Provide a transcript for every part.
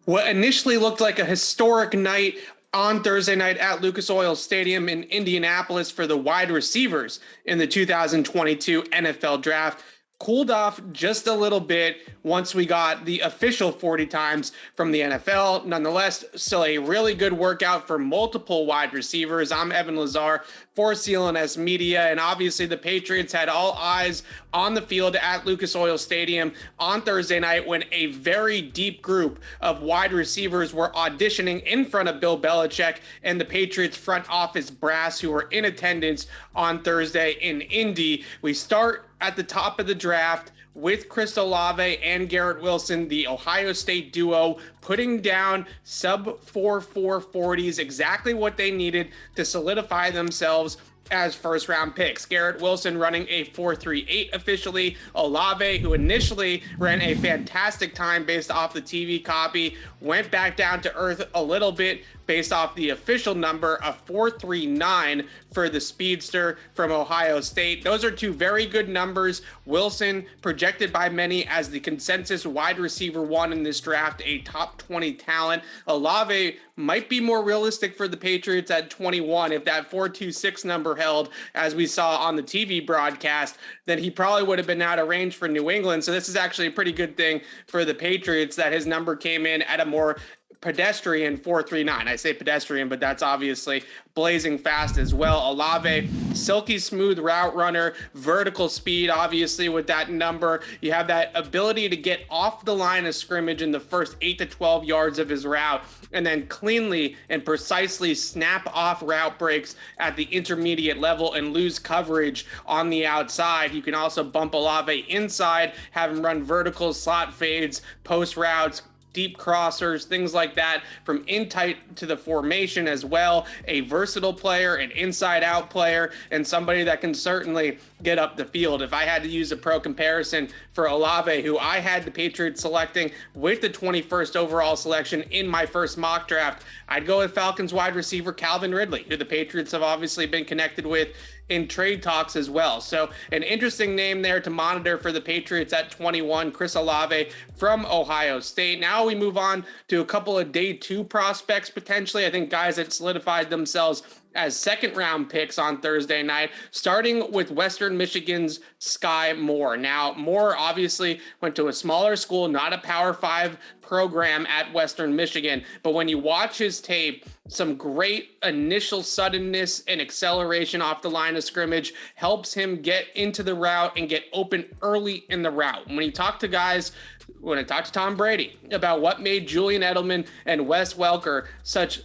What initially looked like a historic night on Thursday night at Lucas Oil Stadium in Indianapolis for the wide receivers in the 2022 NFL Draft cooled off just a little bit once we got the official 40 times from the NFL. Nonetheless, still a really good workout for multiple wide receivers. I'm Evan Lazar for CLNS Media, and obviously the Patriots had all eyes on the field at Lucas Oil Stadium on Thursday night when a very deep group of wide receivers were auditioning in front of Bill Belichick and the Patriots front office brass who were in attendance on Thursday in Indy. We start at the top of the draft with Chris Olave and Garrett Wilson, the Ohio State duo, putting down sub 4.40s, exactly what they needed to solidify themselves as first round picks. Garrett Wilson running a 4.38 officially. Olave, who initially ran a fantastic time based off the TV copy, went back down to earth a little bit based off the official number of 4.39 for the speedster from Ohio State. Those are two very good numbers. Wilson projected by many as the consensus wide receiver one in this draft, a top 20 talent. Olave might be more realistic for the Patriots at 21. If that 4.26 number held, as we saw on the TV broadcast, then he probably would have been out of range for New England. So this is actually a pretty good thing for the Patriots that his number came in at a more pedestrian 4.39. I say pedestrian, but that's obviously blazing fast as well. Olave, silky smooth route runner, vertical speed, obviously with that number. You have that ability to get off the line of scrimmage in the first 8 to 12 yards of his route, and then cleanly and precisely snap off route breaks at the intermediate level and lose coverage on the outside. You can also bump Olave inside, have him run vertical slot fades, post routes, deep crossers, things like that, from in tight to the formation as well. A versatile player, an inside out player, and somebody that can certainly get up the field. If I had to use a pro comparison for Olave, who I had the Patriots selecting with the 21st overall selection in my first mock draft, I'd go with Falcons wide receiver Calvin Ridley, who the Patriots have obviously been connected with in trade talks as well. So an interesting name there to monitor for the Patriots at 21, Chris Olave from Ohio State. Now we move on to a couple of day two prospects potentially. I think guys that solidified themselves as second round picks on Thursday night, starting with Western Michigan's Skyy Moore. Now, Moore obviously went to a smaller school, not a Power 5 program at Western Michigan, but when you watch his tape, some great initial suddenness and acceleration off the line of scrimmage helps him get into the route and get open early in the route. When I talked to Tom Brady about what made Julian Edelman and Wes Welker such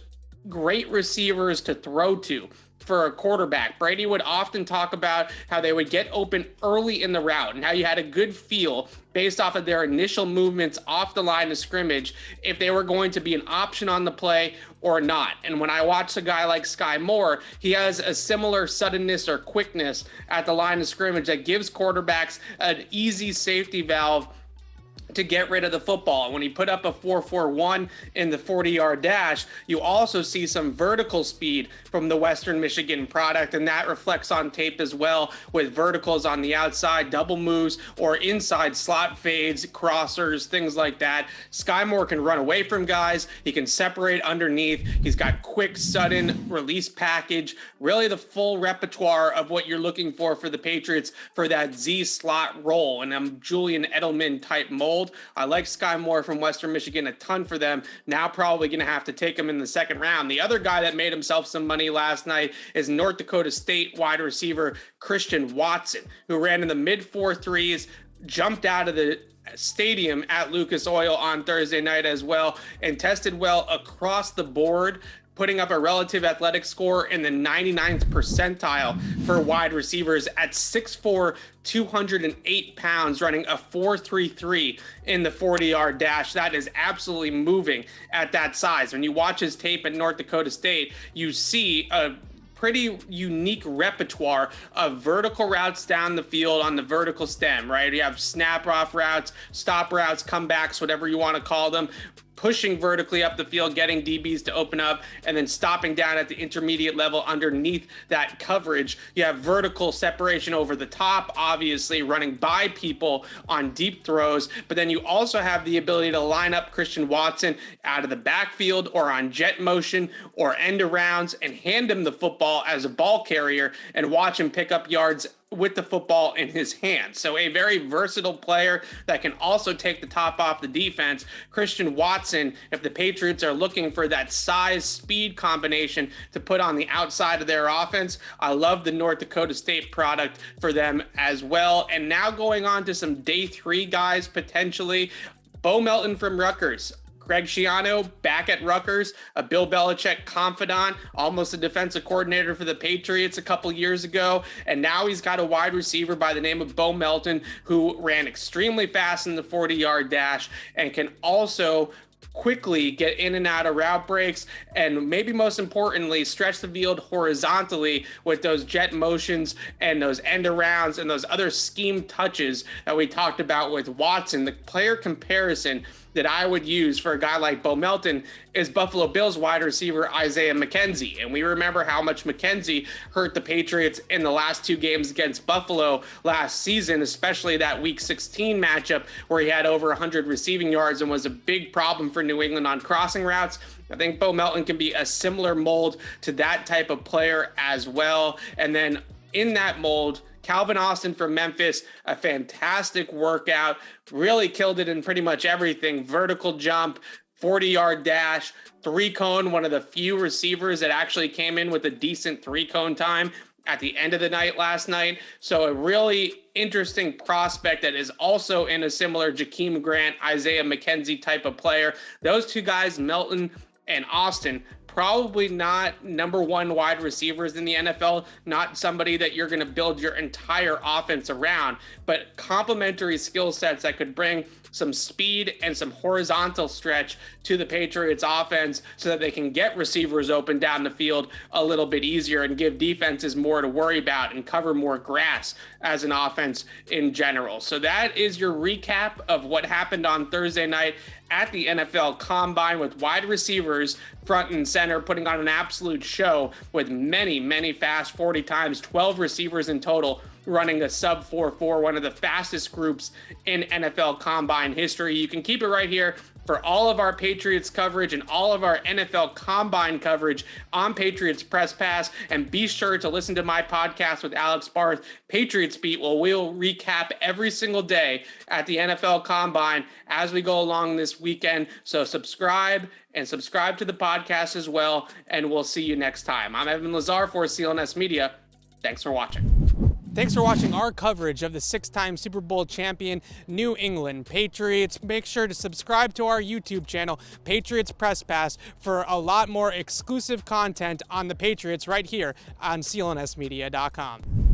great receivers to throw to for a quarterback, Brady would often talk about how they would get open early in the route and how you had a good feel based off of their initial movements off the line of scrimmage if they were going to be an option on the play or not. And when I watch a guy like Skyy Moore, he has a similar suddenness or quickness at the line of scrimmage that gives quarterbacks an easy safety valve to get rid of the football. And when he put up a 4.41 in the 40-yard dash, you also see some vertical speed from the Western Michigan product, and that reflects on tape as well with verticals on the outside, double moves, or inside slot fades, crossers, things like that. Skyy Moore can run away from guys. He can separate underneath. He's got quick, sudden release package, really the full repertoire of what you're looking for the Patriots for that Z slot role and a Julian Edelman type mold. I like Skyy Moore from Western Michigan a ton for them. Now probably going to have to take him in the second round. The other guy that made himself some money last night is North Dakota State wide receiver Christian Watson, who ran in the mid 4.3s, jumped out of the stadium at Lucas Oil on Thursday night as well, and tested well across the board, putting up a relative athletic score in the 99th percentile for wide receivers at 6'4", 208 pounds, running a 4.33 in the 40-yard dash. That is absolutely moving at that size. When you watch his tape at North Dakota State, you see a pretty unique repertoire of vertical routes down the field on the vertical stem, right? You have snap off routes, stop routes, comebacks, whatever you want to call them. pushing vertically up the field, getting DBs to open up, and then stopping down at the intermediate level underneath that coverage. You have vertical separation over the top, obviously running by people on deep throws, but then you also have the ability to line up Christian Watson out of the backfield or on jet motion or end arounds and hand him the football as a ball carrier and watch him pick up yards with the football in his hand. So a very versatile player that can also take the top off the defense. Christian Watson, if the Patriots are looking for that size speed combination to put on the outside of their offense, I love the North Dakota State product for them as well. And now going on to some day 3 guys potentially. Bo Melton from Rutgers. Greg Schiano back at Rutgers, a Bill Belichick confidant, almost a defensive coordinator for the Patriots a couple years ago. And now he's got a wide receiver by the name of Bo Melton, who ran extremely fast in the 40-yard dash and can also quickly get in and out of route breaks, and maybe most importantly, stretch the field horizontally with those jet motions and those end arounds and those other scheme touches that we talked about with Watson. The player comparison that I would use for a guy like Bo Melton is Buffalo Bills wide receiver Isaiah McKenzie. And we remember how much McKenzie hurt the Patriots in the last 2 games against Buffalo last season, especially that week 16 matchup where he had over 100 receiving yards and was a big problem for New England on crossing routes. I think Bo Melton can be a similar mold to that type of player as well. And then in that mold, Calvin Austin from Memphis, a fantastic workout, really killed it in pretty much everything. Vertical jump, 40-yard dash, 3-cone, one of the few receivers that actually came in with a decent 3-cone time at the end of the night last night. So a really interesting prospect that is also in a similar Jakeem Grant, Isaiah McKenzie type of player. Those 2 guys, Melton and Austin, probably not number 1 wide receivers in the NFL, not somebody that you're going to build your entire offense around, but complementary skill sets that could bring some speed and some horizontal stretch to the Patriots offense so that they can get receivers open down the field a little bit easier and give defenses more to worry about and cover more grass as an offense in general. So that is your recap of what happened on Thursday night at the NFL Combine, with wide receivers front and center, putting on an absolute show with many, many fast 40 times, 12 receivers in total, running a sub 4.4, one of the fastest groups in NFL Combine history. You can keep it right here for all of our Patriots coverage and all of our NFL Combine coverage on Patriots Press Pass. And be sure to listen to my podcast with Alex Barth, Patriots Beat, where we'll recap every single day at the NFL Combine as we go along this weekend. So subscribe to the podcast as well, and we'll see you next time. I'm Evan Lazar for CLNS Media. Thanks for watching. Thanks for watching our coverage of the 6-time Super Bowl champion New England Patriots. Make sure to subscribe to our YouTube channel, Patriots Press Pass, for a lot more exclusive content on the Patriots right here on CLNSmedia.com.